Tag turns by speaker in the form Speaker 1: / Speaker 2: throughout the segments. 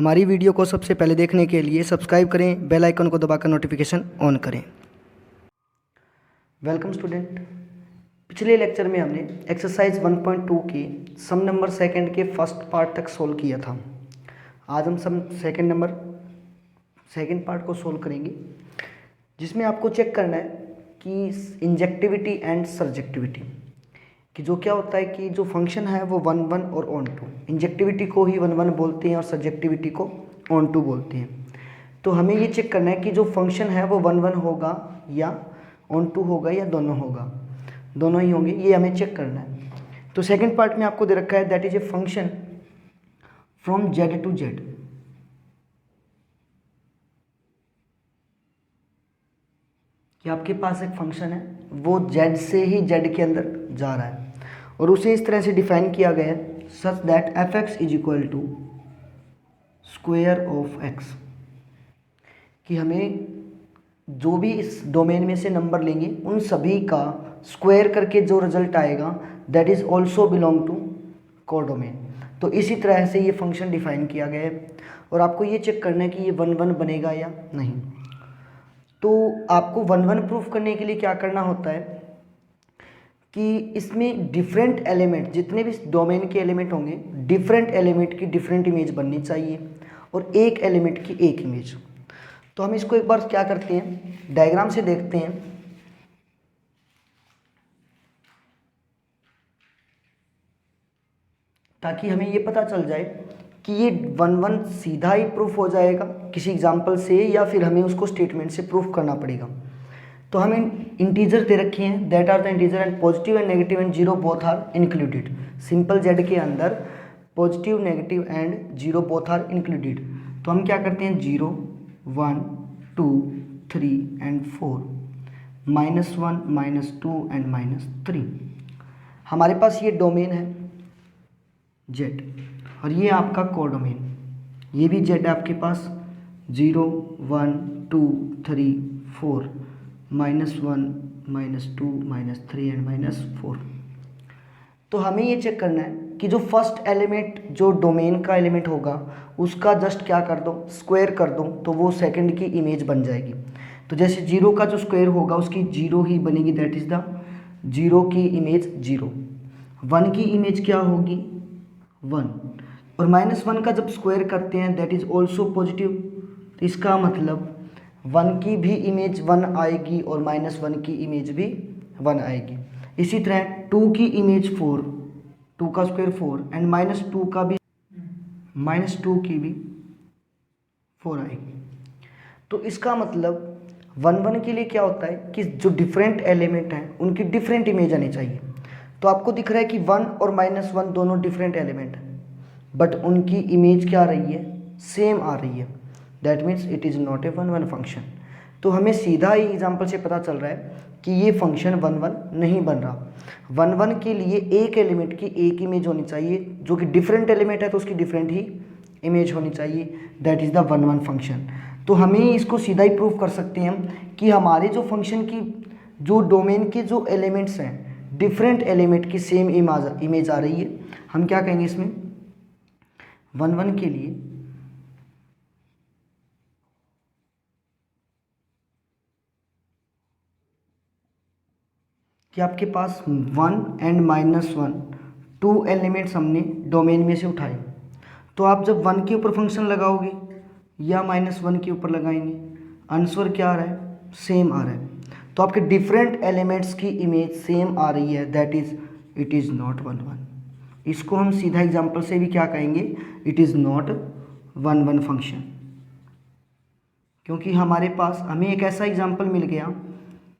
Speaker 1: हमारी वीडियो को सबसे पहले देखने के लिए सब्सक्राइब करें, बेल आइकन को दबाकर नोटिफिकेशन ऑन करें। Welcome student. पिछले लेक्चर में हमने एक्सरसाइज 1.2 की सम नंबर सेकंड के फर्स्ट पार्ट तक सोल्व किया था। आज हम सम सेकंड पार्ट को सोल्व करेंगे, जिसमें आपको चेक करना है कि इंजेक्टिविटी एंड सर्जेक्टिविटी, कि जो क्या होता है कि जो फंक्शन है वो 1 1 और ऑन टू, इंजेक्टिविटी को ही 1 1 बोलते हैं और सर्जेक्टिविटी को ऑन टू बोलते हैं। तो हमें ये चेक करना है कि जो फंक्शन है वो 1 1 होगा या ऑन टू होगा या दोनों होगा, दोनों ही होंगे, ये हमें चेक करना है। तो सेकंड पार्ट में आपको दे रखा है that is a function from Z to Z. कि आपके पास एक फंक्शन है वो जेड से ही जेड के अंदर जा रहा है और उसे इस तरह से डिफाइन किया गया है such that F X is equal to square of X, कि हमें जो भी इस डोमेन में से नंबर लेंगे उन सभी का स्क्वायर करके जो रिजल्ट आएगा that is also belong to codomain. तो इसी तरह से ये फंक्शन डिफाइन किया गया है और आपको ये चेक करना है कि ये 1 1 बनेगा या नहीं। तो आपको 1 1 प्रूफ करने के लिए क्या करना होता है कि इसमें डिफरेंट एलिमेंट, जितने भी डोमेन के एलिमेंट होंगे, डिफरेंट एलिमेंट की डिफरेंट इमेज बननी चाहिए और एक एलिमेंट की एक इमेज। तो हम इसको एक बार क्या करते हैं, डायग्राम से देखते हैं। ताकि हमें ये पता चल जाए कि ये 1 1 सीधा ही प्रूफ हो जाएगा किसी एग्जाम्पल से या फिर हमें उसको स्टेटमेंट से प्रूफ करना पड़ेगा। तो हमें इंटीजर दे रखे हैं that are the integer and positive and negative and zero both are included. Simple Z के अंदर positive negative and zero both are included. तो हम क्या करते हैं 0 1 2 3 एंड 4, -1 -2 एंड -3। हमारे पास ये डोमेन है जेड और ये आपका कोडोमेन, ये भी जेड है आपके पास 0 1 2 3 4, -1 -2 -3 एंड -4। तो हमें ये चेक करना है कि जो फर्स्ट एलिमेंट जो डोमेन का एलिमेंट होगा उसका जस्ट क्या कर दो, स्क्वायर कर दो, तो वो सेकंड की इमेज बन जाएगी। तो जैसे 0 का जो स्क्वायर होगा उसकी 0 ही बनेगी, दैट इज द 0 की इमेज 0। 1 की इमेज क्या होगी 1, और -1 का जब स्क्वायर करते हैं दैट इज ऑल्सो पॉजिटिव। तो इसका मतलब 1 की भी इमेज 1 आएगी और -1 की इमेज भी 1 आएगी। इसी तरह 2 की इमेज 4, 2 का स्क्वायर 4 एंड -2 का भी -2 की भी 4 आएगी। तो इसका मतलब 1 1 के लिए क्या होता है कि जो डिफरेंट एलिमेंट हैं उनकी डिफरेंट इमेज आनी चाहिए। तो आपको दिख रहा है कि 1 और -1 दोनों डिफरेंट एलिमेंट हैं बट उनकी इमेज क्या आ रही है, सेम आ रही है, that means it is not a 1 1 function. तो हमें सीधा ही एग्जाम्पल से पता चल रहा है कि ये फंक्शन 1 1 नहीं बन रहा। 1 1 के लिए एक एलिमेंट की एक इमेज होनी चाहिए, जो कि डिफरेंट एलिमेंट है तो उसकी डिफरेंट ही इमेज होनी चाहिए, दैट इज़ द 1 1 फंक्शन। तो हमें इसको सीधा ही प्रूव कर सकते हैं हम कि हमारे जो फंक्शन की जो डोमेन के जो एलिमेंट्स हैं डिफरेंट एलिमेंट की सेम इमेज आ रही है। हम क्या कहेंगे इसमें 1 1 के लिए कि आपके पास 1 एंड -1 2 एलिमेंट्स हमने डोमेन में से उठाए। तो आप जब 1 के ऊपर फंक्शन लगाओगे या -1 के ऊपर लगाएंगे, आंसर क्या आ रहा है, सेम आ रहा है। तो आपके डिफरेंट एलिमेंट्स की इमेज सेम आ रही है, that is it is not 1 1। इसको हम सीधा एग्जाम्पल से भी क्या कहेंगे, इट इज़ नॉट 1 1 फंक्शन, क्योंकि हमारे पास हमें एक ऐसा एग्जाम्पल मिल गया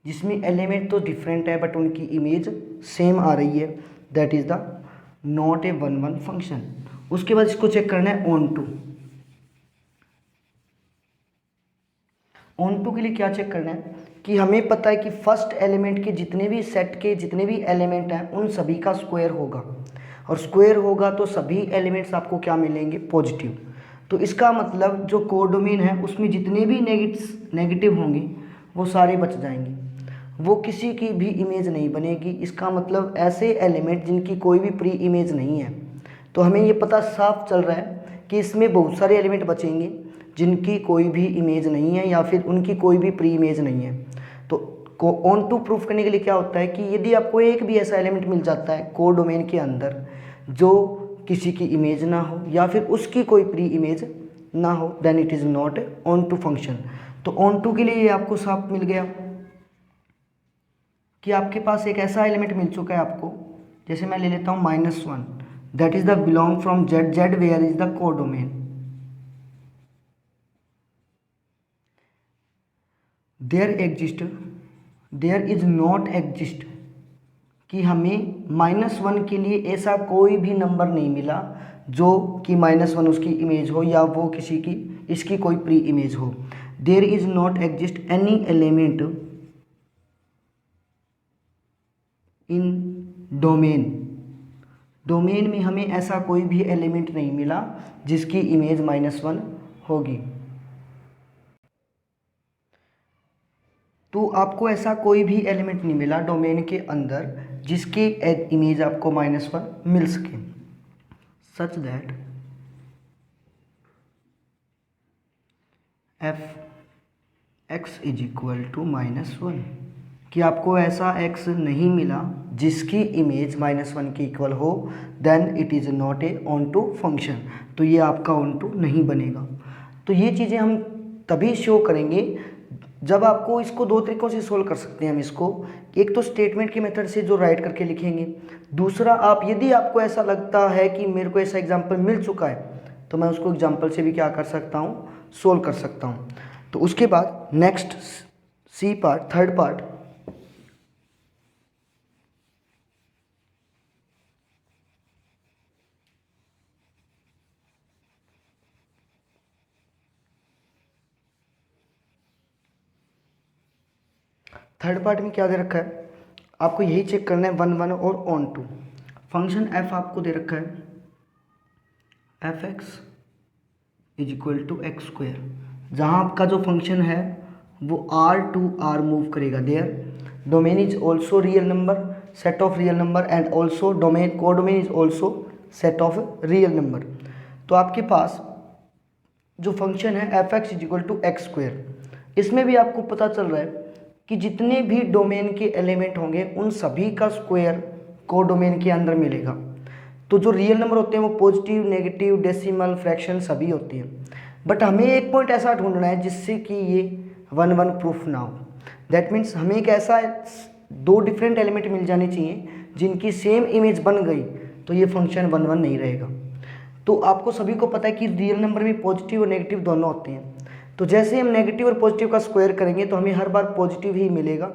Speaker 1: जिसमें एलिमेंट तो डिफरेंट है बट उनकी इमेज सेम आ रही है, that is the not a 1 1 function. उसके बाद इसको चेक करना है ऑन टू। ऑन टू के लिए क्या चेक करना है कि हमें पता है कि फर्स्ट एलिमेंट के जितने भी सेट के जितने भी एलिमेंट हैं उन सभी का स्क्वायर होगा, और स्क्वायर होगा तो सभी एलिमेंट्स आपको क्या मिलेंगे, पॉजिटिव। तो इसका मतलब जो कोडोमेन है उसमें जितने भी नेगेटिव होंगे वो सारे बच जाएंगे, वो किसी की भी इमेज नहीं बनेगी। इसका मतलब ऐसे एलिमेंट जिनकी कोई भी प्री इमेज नहीं है। तो हमें ये पता साफ चल रहा है कि इसमें बहुत सारे एलिमेंट बचेंगे जिनकी कोई भी इमेज नहीं है या फिर उनकी कोई भी प्री इमेज नहीं है। तो ऑन टू प्रूफ करने के लिए क्या होता है कि यदि आपको एक भी ऐसा एलिमेंट मिल जाता है कोडोमेन के अंदर जो किसी की इमेज ना हो या फिर उसकी कोई प्री इमेज ना हो, then it is not onto function. तो ऑन टू के लिए ये आपको साफ मिल गया कि आपके पास एक ऐसा एलिमेंट मिल चुका है आपको, जैसे मैं ले लेता हूँ -1, that is the belong from Z, Z where is the codomain. There is not exist कि हमें -1 के लिए ऐसा कोई भी नंबर नहीं मिला जो कि -1 उसकी इमेज हो या वो किसी की इसकी कोई प्री इमेज हो। There is not exist any element in domain. Domain में हमें ऐसा कोई भी एलिमेंट नहीं मिला जिसकी इमेज -1 होगी। तो आपको ऐसा कोई भी एलिमेंट नहीं मिला डोमेन के अंदर जिसकी इमेज आपको -1 मिल सके, such that f x is equal to -1, कि आपको ऐसा x नहीं मिला जिसकी इमेज -1 की इक्वल हो, then it is not a onto function. तो ये आपका ऑन टू नहीं बनेगा। तो ये चीज़ें हम तभी शो करेंगे जब आपको इसको दो तरीक़ों से सोल्व कर सकते हैं हम इसको। एक तो स्टेटमेंट के मेथड से जो राइट करके लिखेंगे, दूसरा आप यदि आपको ऐसा लगता है कि मेरे को ऐसा एग्जाम्पल मिल चुका है तो मैं उसको एग्जाम्पल से भी क्या कर सकता हूँ, सोल्व कर सकता हूँ। तो उसके बाद next C part, third part, third part में क्या दे रखा है आपको यही चेक करना है 1 1 और ऑन टू। फंक्शन f आपको दे रखा है f(x) is equal to X square, जहाँ आपका जो फंक्शन है वो r टू r मूव करेगा। There domain is also real number, set of real number and also domain codomain is also set of real number. तो आपके पास जो फंक्शन है f(x) is equal to X square, इसमें भी आपको पता चल रहा है कि जितने भी डोमेन के एलिमेंट होंगे उन सभी का स्क्वायर कोडोमेन के अंदर मिलेगा। तो जो रियल नंबर होते हैं वो पॉजिटिव, नेगेटिव, डेसिमल, फ्रैक्शन सभी होती हैं। बट हमें एक पॉइंट ऐसा ढूंढना है जिससे कि ये 1 1 प्रूफ ना हो। दैट मीन्स हमें एक ऐसा दो डिफरेंट एलिमेंट मिल जाने चाहिए जिनकी सेम इमेज बन गई तो ये फंक्शन 1 1 नहीं रहेगा। तो आपको सभी को पता है कि रियल नंबर में पॉजिटिव और नेगेटिव दोनों होते हैं। तो जैसे हम नेगेटिव और पॉजिटिव का स्क्वायर करेंगे तो हमें हर बार पॉजिटिव ही मिलेगा,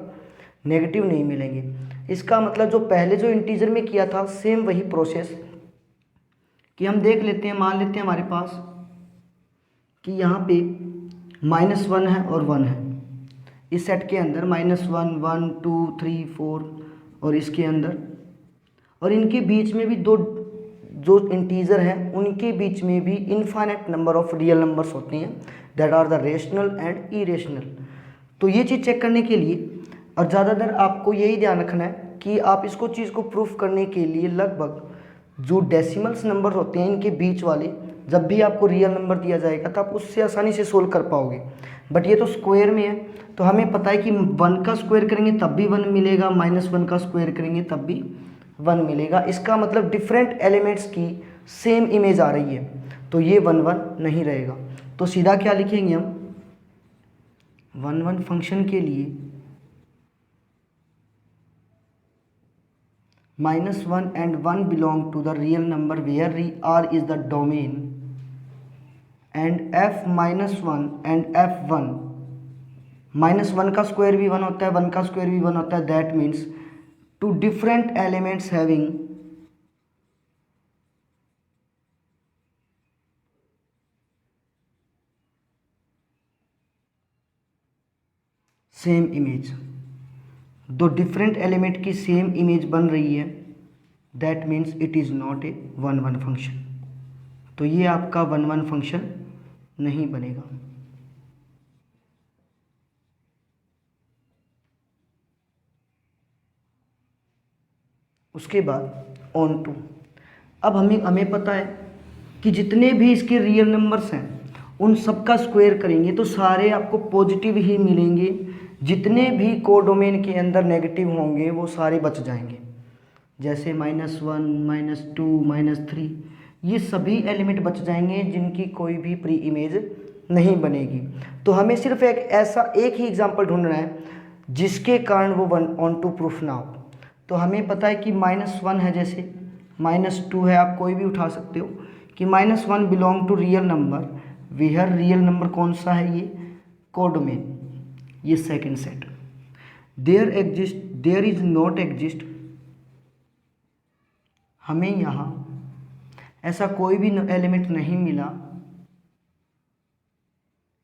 Speaker 1: नेगेटिव नहीं मिलेंगे। इसका मतलब जो पहले जो इंटीजर में किया था सेम वही प्रोसेस कि हम देख लेते हैं, मान लेते हैं हमारे पास कि यहाँ पे -1 है और 1 है। इस सेट के अंदर -1 1 2 3 4 और इसके अंदर, और इनके बीच में भी दो जो इंटीजर हैं उनके बीच में भी infinite number of real numbers होते हैं, that are the rational and irrational. तो ये चीज़ चेक करने के लिए और ज़्यादातर आपको यही ध्यान रखना है कि आप इसको चीज़ को प्रूफ करने के लिए लगभग जो डेसिमल्स नंबर होते हैं इनके बीच वाले जब भी आपको रियल नंबर दिया जाएगा तो आप उससे आसानी से सोल्व कर पाओगे। बट ये तो स्क्वायर में है, तो हमें पता है कि 1 का स्क्वायर करेंगे तब भी 1 मिलेगा, -1 का स्क्वायर करेंगे तब भी 1 मिलेगा। इसका मतलब डिफरेंट एलिमेंट्स की सेम इमेज आ रही है, तो ये 1 1 नहीं रहेगा। तो सीधा क्या लिखेंगे हम 1 1 फंक्शन के लिए -1 and 1 belong to the real number where R is the domain and f -1 and f1, -1 का स्क्वायर भी 1 होता है, 1 का स्क्वायर भी 1 होता है। That means two different elements having same image, दो डिफरेंट एलिमेंट की सेम इमेज बन रही है, that means it is not a 1 1 function. तो ये आपका 1 1 फंक्शन नहीं बनेगा। उसके बाद ऑन टू। अब हमें पता है कि जितने भी इसके रियल नंबर्स हैं उन सब का स्क्वायर करेंगे तो सारे आपको पॉजिटिव ही मिलेंगे, जितने भी कोडोमेन के अंदर नेगेटिव होंगे वो सारे बच जाएंगे। जैसे -1 -2 -3 ये सभी एलिमेंट बच जाएंगे जिनकी कोई भी प्री इमेज नहीं बनेगी। तो हमें सिर्फ एक ही एग्जांपल ढूंढना है जिसके कारण वो ऑन टू प्रूफ ना हो। तो हमें पता है कि -1 है, जैसे -2 है, आप कोई भी उठा सकते हो कि -1 belong to real number, where real number कौन सा है, ये कोडोमेन, ये second set. There is not exist, हमें यहाँ ऐसा कोई भी एलिमेंट नहीं मिला,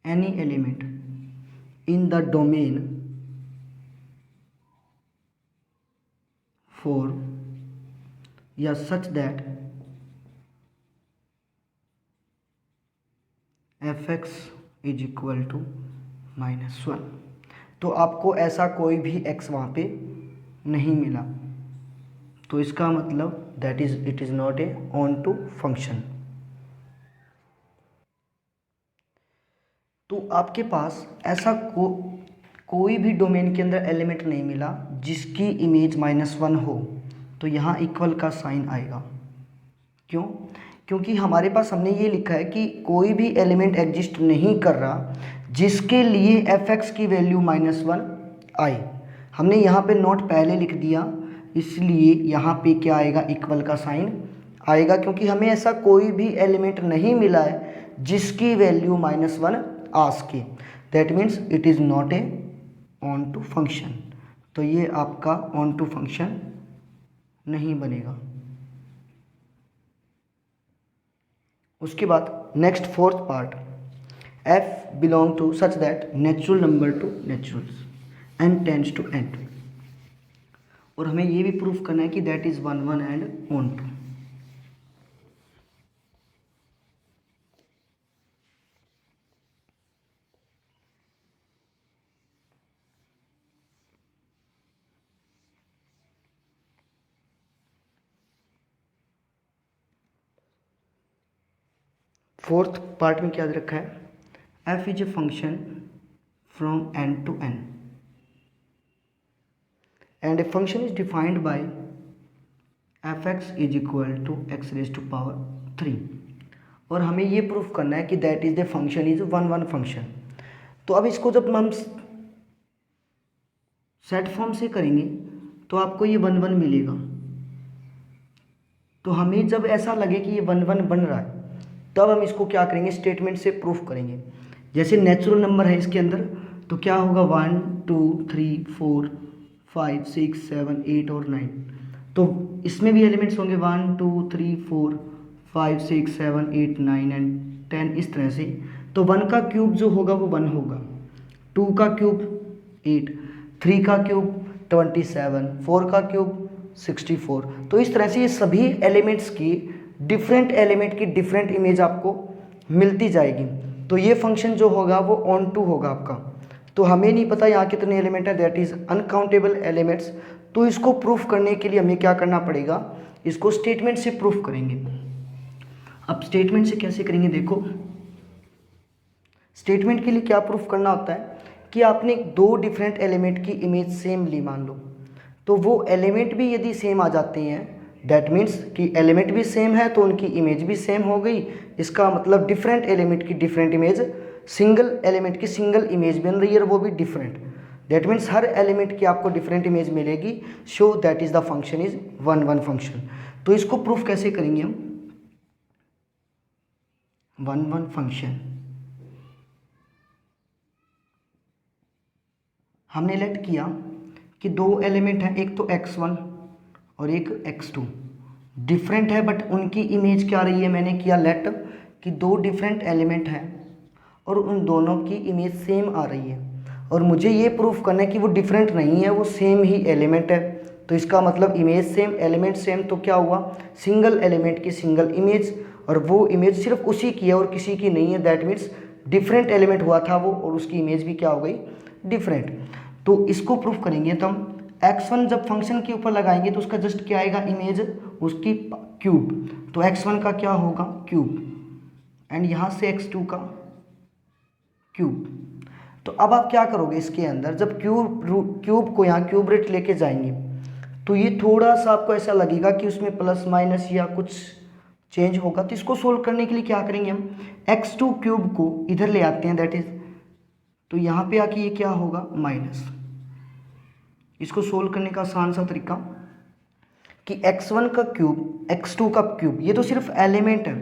Speaker 1: any element in the domain for या such that f(x) is equal to -1। तो आपको ऐसा कोई भी x वहाँ पे नहीं मिला, तो इसका मतलब that is it is not a onto function. तो आपके पास ऐसा कोई भी डोमेन के अंदर एलिमेंट नहीं मिला जिसकी इमेज -1 हो, तो यहाँ इक्वल का साइन आएगा। क्यों? क्योंकि हमारे पास हमने ये लिखा है कि कोई भी एलिमेंट एग्जिस्ट नहीं कर रहा जिसके लिए f(x) की वैल्यू -1 आए। हमने यहाँ पे नोट पहले लिख दिया, इसलिए यहाँ पे क्या आएगा, इक्वल का साइन आएगा, क्योंकि हमें ऐसा कोई भी एलिमेंट नहीं मिला है जिसकी वैल्यू -1 आ सके। That means it is not a onto function. तो ये आपका ऑन टू फंक्शन नहीं बनेगा। उसके बाद next fourth part, f belong to such that natural number to naturals n tends to n, और हमें ये भी प्रूफ करना है कि that is 1 1 and onto. Fourth part में क्या रखा है, f is a function from n to n and a function is defined by f(x) is equal to x raised to power 3, और हमें ये प्रूफ करना है कि that is the function is 1 1 function. तो अब इसको जब हम सेट फॉर्म से करेंगे तो आपको ये 1 1 मिलेगा। तो हमें जब ऐसा लगे कि ये 1 1 बन रहा है तब हम इसको क्या करेंगे, स्टेटमेंट से प्रूफ करेंगे। जैसे नेचुरल नंबर है इसके अंदर, तो क्या होगा 1 2 3 4 5 6 7 8 और 9, तो इसमें भी एलिमेंट्स होंगे 1 2 3 4 5 6 7 8 9 एंड 10, इस तरह से। तो 1 का क्यूब जो होगा वो 1 होगा, 2 का क्यूब 8, 3 का क्यूब 27, 4 का क्यूब 64। तो इस तरह से ये सभी एलिमेंट्स की डिफरेंट एलिमेंट की डिफरेंट इमेज आपको मिलती जाएगी। तो ये फंक्शन जो होगा वो ऑन टू होगा आपका। तो हमें नहीं पता यहाँ कितने एलिमेंट है, दैट इज अनकाउंटेबल एलिमेंट्स। तो इसको प्रूफ करने के लिए हमें क्या करना पड़ेगा, इसको स्टेटमेंट से प्रूफ करेंगे। अब स्टेटमेंट से कैसे करेंगे, देखो स्टेटमेंट के लिए क्या प्रूफ करना होता है कि आपने दो डिफरेंट एलिमेंट की इमेज सेम ली मान लो, तो वो एलिमेंट भी यदि सेम आ जाते हैं दैट मीन्स कि एलिमेंट भी सेम है तो उनकी इमेज भी सेम हो गई। इसका मतलब डिफरेंट एलिमेंट की डिफरेंट इमेज, सिंगल एलिमेंट की सिंगल इमेज बन रही है और वो भी different. That means her element की आपको डिफरेंट इमेज मिलेगी। Show that is the function is 1 1 function. तो इसको प्रूफ कैसे करेंगे हम, 1 1 फंक्शन हमने लेट किया कि दो एलिमेंट हैं, एक तो x1 और एक x2, डिफरेंट है बट उनकी इमेज क्या रही है, मैंने किया लेट कि दो डिफरेंट एलिमेंट हैं और उन दोनों की इमेज सेम आ रही है, और मुझे ये प्रूफ करना है कि वो डिफरेंट नहीं है, वो सेम ही एलिमेंट है। तो इसका मतलब इमेज सेम एलिमेंट सेम, तो क्या हुआ, सिंगल एलिमेंट की सिंगल इमेज, और वो इमेज सिर्फ उसी की है और किसी की नहीं है। दैट मीन्स डिफरेंट एलिमेंट हुआ था वो और उसकी इमेज भी क्या हो गई, डिफरेंट। तो इसको प्रूफ करेंगे तो हम x1 जब फंक्शन के ऊपर लगाएंगे तो उसका जस्ट क्या आएगा, इमेज उसकी क्यूब। तो x1 का क्या होगा, क्यूब। एंड यहाँ से x2 का क्यूब। तो अब आप क्या करोगे इसके अंदर, जब क्यूब को यहाँ क्यूब रूट लेके जाएंगे तो ये थोड़ा सा आपको ऐसा लगेगा कि उसमें प्लस माइनस या कुछ चेंज होगा। तो इसको सोल्व करने के लिए क्या करेंगे हम, x2 क्यूब को इधर ले आते हैं, दैट इज, तो यहाँ पे आके ये क्या होगा माइनस। इसको सोल्व करने का आसान सा तरीका कि x1 का क्यूब x2 का क्यूब, ये तो सिर्फ एलिमेंट है,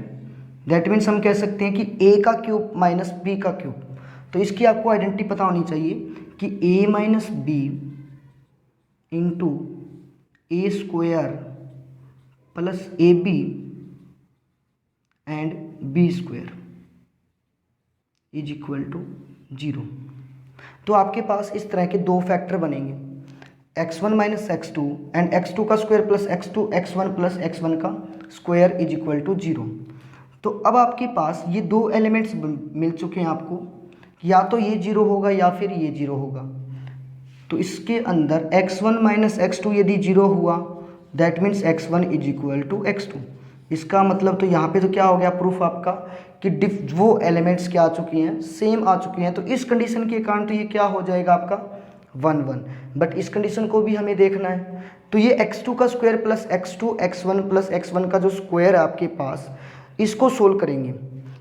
Speaker 1: दैट मीन्स हम कह सकते हैं कि a का क्यूब माइनस b का क्यूब। तो इसकी आपको आइडेंटिटी पता होनी चाहिए कि a minus B into A square plus A B and B square is equal to 0। तो आपके पास इस तरह के दो फैक्टर बनेंगे, x1 minus x2 and x2 का square plus x1 plus x1 का स्क्वायर इज इक्वल टू 0। तो अब आपके पास ये दो एलिमेंट्स मिल चुके हैं आपको, या तो ये 0 होगा या फिर ये 0 होगा। तो इसके अंदर x1 माइनस x2 यदि 0 हुआ that means x1 is equal to x2। इसका मतलब तो यहाँ पे तो क्या हो गया प्रूफ आपका कि वो एलिमेंट्स क्या आ चुकी हैं, सेम आ चुकी हैं। तो इस कंडीशन के कारण तो ये क्या हो जाएगा आपका 1 1। बट इस कंडीशन को भी हमें देखना है। तो ये x2 का square plus x2 x1 plus x1 का जो स्क्वायर है आपके पास, इसको सोल्व करेंगे,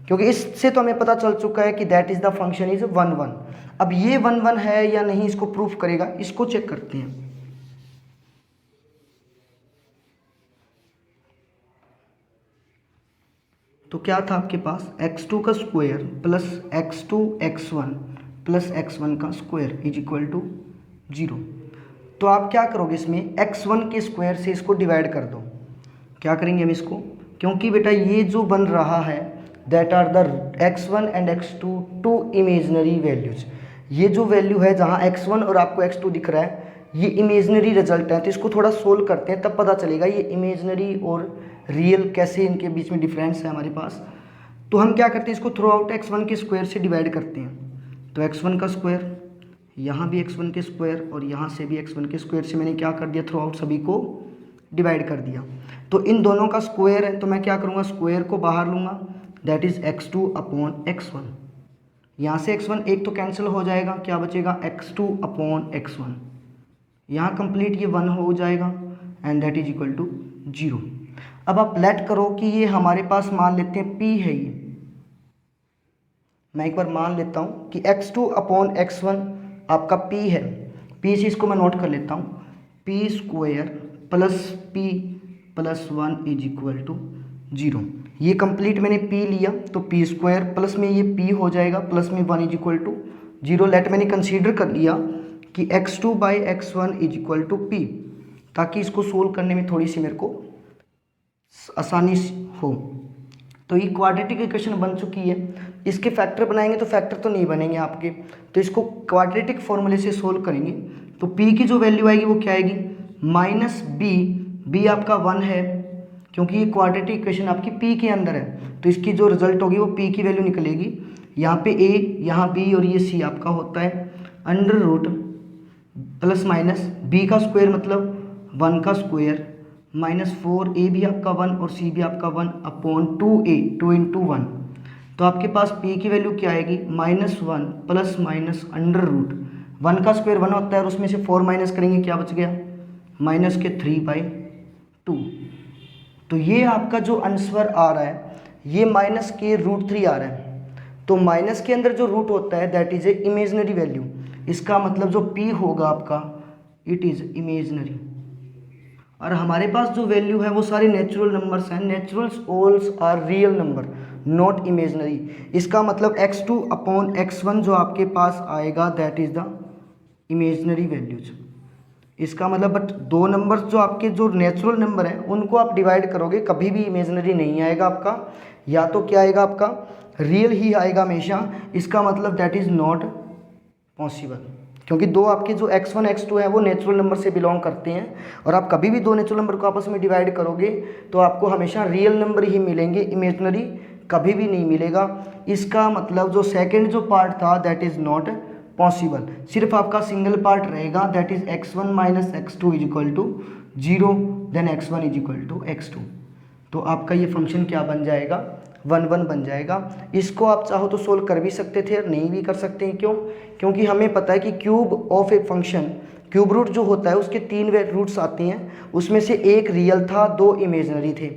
Speaker 1: क्योंकि इससे तो हमें पता चल चुका है कि that is the function is 1 1। अब ये 1 1 है या नहीं इसको प्रूफ करेगा, इसको चेक करते हैं। तो क्या था आपके पास x2 का square plus x2 x1 plus x1 का स्क्वायर इज इक्वल टू 0। तो आप क्या करोगे, इसमें x1 के स्क्वायर से इसको डिवाइड कर दो। क्या करेंगे हम इसको, क्योंकि बेटा ये जो बन रहा है that are the x1 and x2 two imaginary values. ये जो वैल्यू है जहाँ x1 और आपको x2 दिख रहा है ये इमेजनरी रिजल्ट है। तो इसको थोड़ा सोल्व करते हैं तब पता चलेगा ये इमेजनरी और रियल कैसे इनके बीच में डिफरेंस है हमारे पास। तो हम क्या करते हैं, इसको थ्रू आउट x1 के स्क्वायर से डिवाइड करते हैं। तो x1 का स्क्वायर, यहाँ भी x1 के स्क्वायर और यहाँ से भी x1 के स्क्वायर से मैंने क्या कर दिया, थ्रू आउट सभी को डिवाइड कर दिया। तो इन दोनों का स्क्वायर है तो मैं क्या करूँगा, स्क्वायर को बाहर लूँगा, that is x2 upon x1। यहाँ से x1 एक तो कैंसिल हो जाएगा, क्या बचेगा x2 अपॉन x1। यहाँ कंप्लीट ये 1 हो जाएगा and that is equal to 0। अब आप लेट करो कि ये हमारे पास मान लेते हैं p है, ये मैं एक बार मान लेता हूँ कि x2 अपॉन x1 आपका p है। p से इसको मैं नोट कर लेता हूँ, p square plus p plus 1 is equal to 0। ये कंप्लीट मैंने p लिया तो p स्क्वायर प्लस में ये p हो जाएगा प्लस में 1 इज इक्वल टू 0। लेट मैंने कंसीडर कर लिया कि x2 by x1 is equal to p, ताकि इसको सोल्व करने में थोड़ी सी मेरे को आसानी हो। तो ये क्वाड्रेटिक इक्वेशन बन चुकी है। इसके फैक्टर बनाएंगे तो फैक्टर तो नहीं बनेंगे आपके, तो इसको क्वाड्रेटिक फॉर्मूले से सोल्व करेंगे। तो p की जो वैल्यू आएगी वो क्या आएगी, माइनस b आपका 1 है क्योंकि ये क्वाड्रेटिक इक्वेशन आपकी p के अंदर है। तो इसकी जो रिजल्ट होगी वो p की वैल्यू निकलेगी। यहाँ पे a, यहाँ b और ये c आपका होता है under root plus minus b का स्क्वायर मतलब 1 का स्क्वायर माइनस 4a भी आपका 1 और c भी आपका 1 अपॉन 2a, 2 इंटू 1। तो आपके पास p की वैल्यू क्या आएगी, -1 प्लस माइनस अंडर रूट 1 का स्क्वायर 1 होता है और उसमें से 4 माइनस करेंगे क्या बच गया, माइनस के 3/2। तो ये आपका जो आंसर आ रहा है ये माइनस के √3 आ रहा है। तो माइनस के अंदर जो रूट होता है that is A imaginary value. इसका मतलब जो p होगा आपका इट इज़ इमेजनरी। और हमारे पास जो वैल्यू है वो सारे नेचुरल नंबर्स हैं। Naturals all are real number not imaginary. इसका मतलब x2 अपॉन x1 जो आपके पास आएगा that is the imaginary values. इसका मतलब बट दो नंबर्स जो आपके जो नेचुरल नंबर हैं उनको आप डिवाइड करोगे कभी भी इमेजनरी नहीं आएगा आपका, या तो क्या आएगा आपका रियल ही आएगा हमेशा। इसका मतलब दैट इज़ नॉट पॉसिबल, क्योंकि दो आपके जो x1 x2 है वो नेचुरल नंबर से बिलोंग करते हैं और आप कभी भी दो नेचुरल नंबर को आपस में डिवाइड करोगे तो आपको हमेशा रियल नंबर ही मिलेंगे, इमेजनरी कभी भी नहीं मिलेगा। इसका मतलब जो सेकंड जो पार्ट था दैट इज़ नॉट पॉसिबल। सिर्फ आपका सिंगल पार्ट रहेगा that is x1 minus x2 is equal to 0 then x1 is equal to x2। तो आपका ये फंक्शन क्या बन जाएगा, वन वन बन जाएगा। इसको आप चाहो तो सोल्व कर भी सकते थे और नहीं भी कर सकते हैं। क्यों? क्योंकि हमें पता है कि cube of a function, cube root जो होता है उसके 3 रूट्स आते हैं, उसमें से एक रियल था, 2 इमेजनरी थे।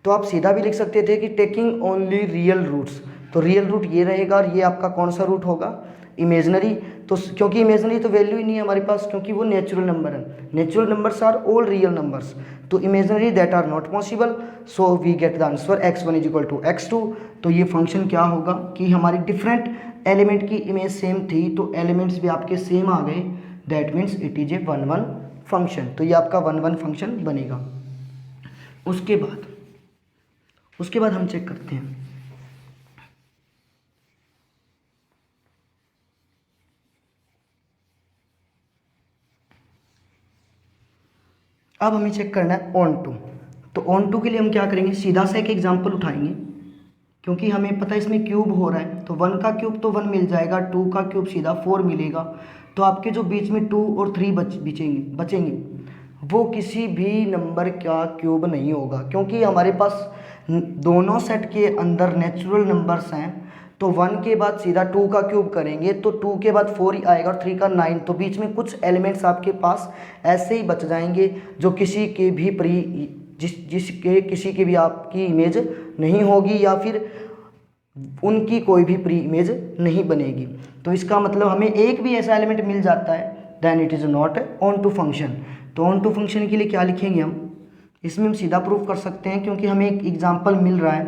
Speaker 1: तो आप सीधा भी लिख सकते थे कि टेकिंग ओनली रियल रूट्स, तो रियल रूट ये रहेगा और ये आपका कौन सा रूट होगा? इमेजनरी। तो क्योंकि इमेजनरी तो वैल्यू ही नहीं है हमारे पास, क्योंकि वो नेचुरल नंबर है। Natural numbers are all real numbers, तो imaginary that are not possible, so we get the answer x1 is equal to x2। तो ये फंक्शन क्या होगा कि हमारी डिफरेंट एलिमेंट की इमेज सेम थी, तो एलिमेंट्स भी आपके सेम आ गए, that means it is a one one function. तो ये आपका वन वन फंक्शन बनेगा। उसके बाद हम चेक करते हैं। अब हमें चेक करना है ऑन टू। तो ऑन टू के लिए हम क्या करेंगे, सीधा सा एक एग्जांपल उठाएंगे, क्योंकि हमें पता है इसमें क्यूब हो रहा है, तो 1 का क्यूब तो 1 मिल जाएगा, 2 का क्यूब सीधा 4 मिलेगा। तो आपके जो बीच में 2 और 3 बचेंगे वो किसी भी नंबर का क्यूब नहीं होगा, क्योंकि हमारे पास दोनों सेट के अंदर नेचुरल नंबर्स हैं। तो 1 के बाद सीधा 2 का क्यूब करेंगे तो 2 के बाद 4 ही आएगा और 3 का 9, तो बीच में कुछ एलिमेंट्स आपके पास ऐसे ही बच जाएंगे जो किसी के भी जिसके किसी की भी आपकी इमेज नहीं होगी, या फिर उनकी कोई भी प्री इमेज नहीं बनेगी। तो इसका मतलब हमें एक भी ऐसा एलिमेंट मिल जाता है, then it is not onto function. तो ऑन टू फंक्शन के लिए क्या लिखेंगे हम, इसमें हम सीधा प्रूफ कर सकते हैं, क्योंकि हमें एक एग्जांपल मिल रहा है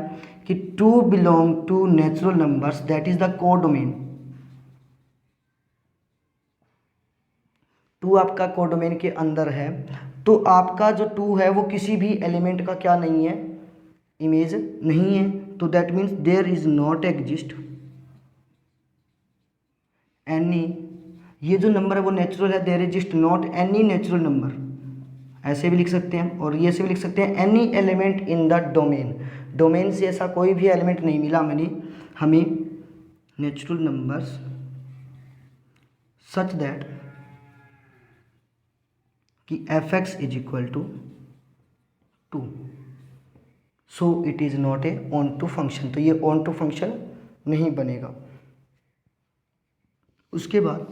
Speaker 1: कि 2 belong to natural numbers that is the codomain. 2 आपका कोडोमेन के अंदर है, तो आपका जो 2 है वो किसी भी एलिमेंट का क्या नहीं है, इमेज नहीं है। तो that means there is not exist any, ये जो नंबर है वो नेचुरल है, there exist not any natural number, ऐसे भी लिख सकते हैं। और ये से भी लिख सकते हैं any element in the domain, domain से ऐसा कोई भी एलिमेंट नहीं मिला हमें नेचुरल नंबर्स सच दैट कि f(x) is equal to 2, so it is not a onto function. तो ये ऑन टू फंक्शन नहीं बनेगा। उसके बाद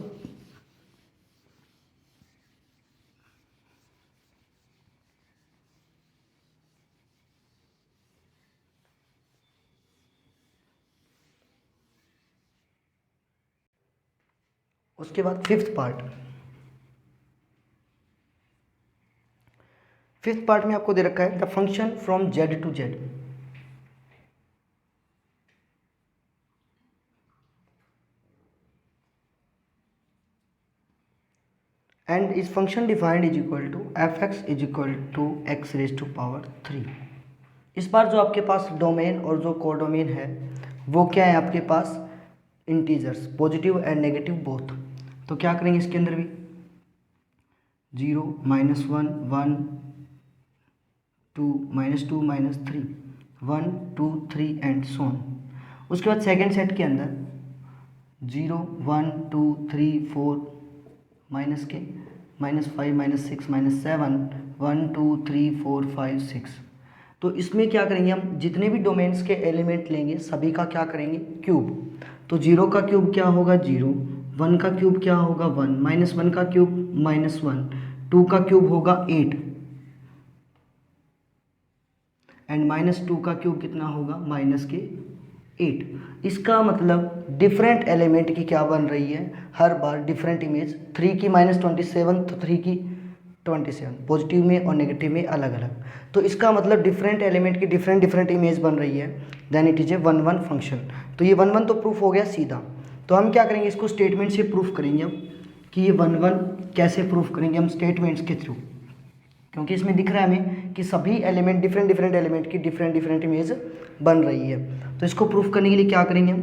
Speaker 1: फिफ्थ पार्ट में आपको दे रखा है the function from Z to Z. And इस function defined is equal to f(x) is equal to x raise to power 3। इस बार जो आपके पास डोमेन और जो कोडोमेन है वो क्या है आपके पास, integers, positive and negative both. तो क्या करेंगे इसके अंदर भी 0, -1, 1, 2, -2, -3, 1, 2, 3 एंड सो ऑन। उसके बाद सेकेंड सेट के अंदर 0, 1, 2, 3, 4 -5, -6, -7, 1, 2, 3, 4, 5, 6। तो इसमें क्या करेंगे हम, जितने भी डोमेन्स के एलिमेंट लेंगे सभी का क्या करेंगे, क्यूब। तो 0 का क्यूब क्या होगा 0, 1 का क्यूब क्या होगा 1, -1 का क्यूब -1, 2 का क्यूब होगा 8 एंड -2 का क्यूब कितना होगा -8। इसका मतलब डिफरेंट एलिमेंट की क्या बन रही है, हर बार डिफरेंट इमेज, 3 की -27 तो 3 की 27, पॉजिटिव में और नेगेटिव में अलग अलग। तो इसका मतलब डिफरेंट एलिमेंट की डिफरेंट इमेज बन रही है, then it is a one one function. तो ये वन वन तो प्रूफ हो गया सीधा। तो हम क्या करेंगे, इसको स्टेटमेंट से प्रूफ करेंगे हम, कि ये वन वन कैसे प्रूफ करेंगे हम, स्टेटमेंट्स के थ्रू। क्योंकि इसमें दिख रहा है हमें कि सभी एलिमेंट डिफरेंट एलिमेंट की डिफरेंट इमेज बन रही है। तो इसको प्रूफ करने के लिए क्या करेंगे हम,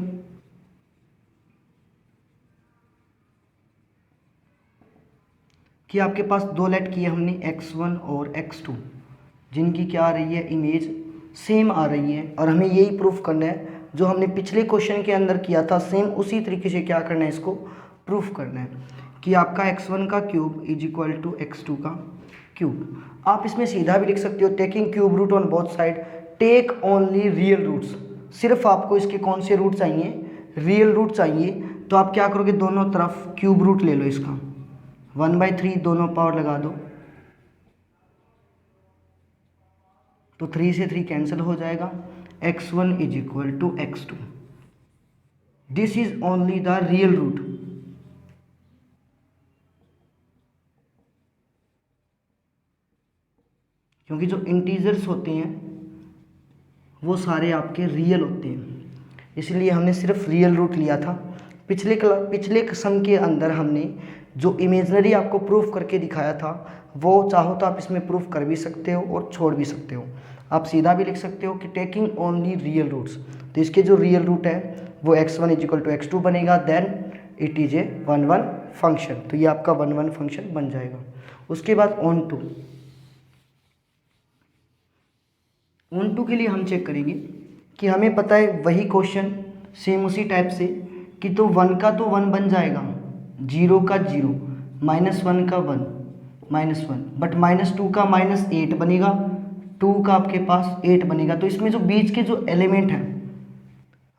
Speaker 1: कि आपके पास 2 लेट किए हमने x1 और x2, जिनकी क्या आ रही है, इमेज सेम आ रही है। और हमें यही प्रूफ करना है जो हमने पिछले क्वेश्चन के अंदर किया था, सेम उसी तरीके से क्या करना है, इसको प्रूफ करना है कि आपका x1 का cube is equal to x2 का क्यूब। आप इसमें सीधा भी लिख सकते हो, taking cube root on both side, take only real roots, सिर्फ आपको इसके कौन से रूट चाहिए, रियल रूट चाहिए, तो आप क्या करोगे, दोनों तरफ क्यूब रूट ले लो इसका, 1/3 दोनों पावर लगा दो, तो 3 से 3 कैंसिल हो जाएगा, x1 is equal to x2। This is only the real root. क्योंकि जो इंटीजर्स होते हैं वो सारे आपके रियल होते हैं, इसलिए हमने सिर्फ रियल रूट लिया था। पिछले सम के अंदर हमने जो इमेजनरी आपको प्रूफ करके दिखाया था, वो चाहो तो आप इसमें प्रूफ कर भी सकते हो और छोड़ भी सकते हो। आप सीधा भी लिख सकते हो कि टेकिंग ओनली रियल रूट्स, तो इसके जो रियल रूट है वो x1 is equal to x2 बनेगा, then it is a 1 function, तो ये आपका 1 फंक्शन बन जाएगा। उसके बाद ऑन टू के लिए हम चेक करेंगे कि हमें पता है वही क्वेश्चन सेम उसी टाइप से कि तो 1 का तो 1 बन जाएगा, 0 का 0, -1 का 1, -1, बट -2 का -8 बनेगा, 2 का आपके पास 8 बनेगा। तो इसमें जो बीच के जो एलिमेंट हैं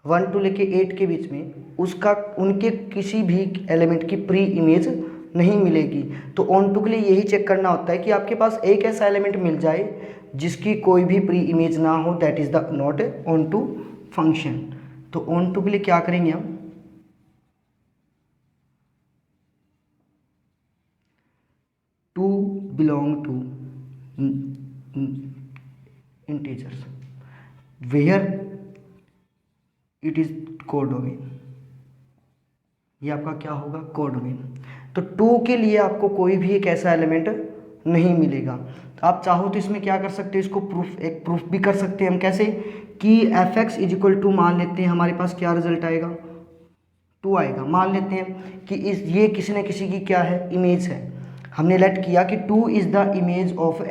Speaker 1: 1 to लेके 8 के बीच में, उसका उनके किसी भी एलिमेंट की प्री इमेज नहीं मिलेगी। तो ऑन टू के लिए यही चेक करना होता है कि आपके पास एक ऐसा एलिमेंट मिल जाए जिसकी कोई भी प्री इमेज ना हो, that is the not onto function. तो ऑन टू के लिए क्या करेंगे हम, to belong to integers where it is codomain, ये आपका क्या होगा, कोडोमेन। तो 2 के लिए आपको कोई भी एक ऐसा एलिमेंट नहीं मिलेगा। तो आप चाहो तो इसमें क्या कर सकते हो, इसको प्रूफ भी कर सकते हैं हम। कैसे कि fx इज इक्वल टू, मान लेते हैं हमारे पास क्या रिजल्ट आएगा, 2 आएगा। मान लेते हैं कि ये किसी न किसी की क्या है, इमेज है। हमने लेट किया कि 2 is the image of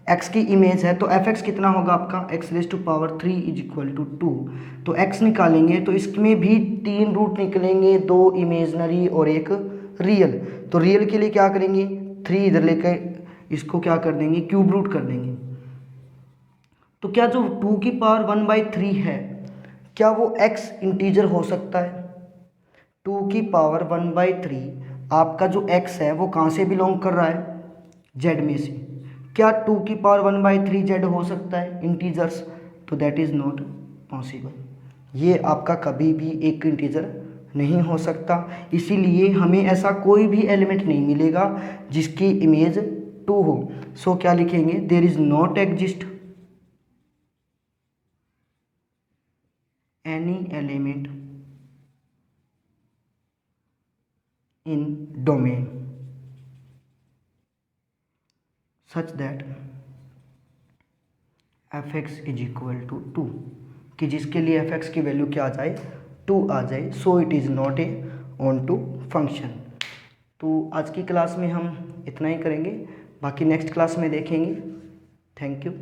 Speaker 1: x की इमेज है, तो fx कितना होगा आपका, x⁻³ इज इक्वल टू 2। तो x निकालेंगे तो इसमें भी 3 रूट निकलेंगे, 2 इमेजनरी और एक रियल। तो रियल के लिए क्या करेंगे, 3 इधर लेकर इसको क्या कर देंगे, क्यूब रूट कर देंगे। तो क्या जो 2 की पावर 1/3 है, क्या वो x इंटीजर हो सकता है? 2 की पावर 1/3 आपका जो x है वो कहाँ से बिलोंग कर रहा है, z में से। क्या 2 की पावर 1/3 z हो सकता है इंटीजर्स? तो दैट इज़ नॉट पॉसिबल। ये आपका कभी भी एक इंटीजर नहीं हो सकता, इसीलिए हमें ऐसा कोई भी एलिमेंट नहीं मिलेगा जिसकी इमेज 2 हो। सो क्या लिखेंगे, there is not exist any element in domain such that fx is equal to 2, कि जिसके लिए fx की वैल्यू क्या आ जाए, 2 आ जाए। So it is not a onto function. तो आज की क्लास में हम इतना ही करेंगे, बाकी नेक्स्ट क्लास में देखेंगे। Thank you.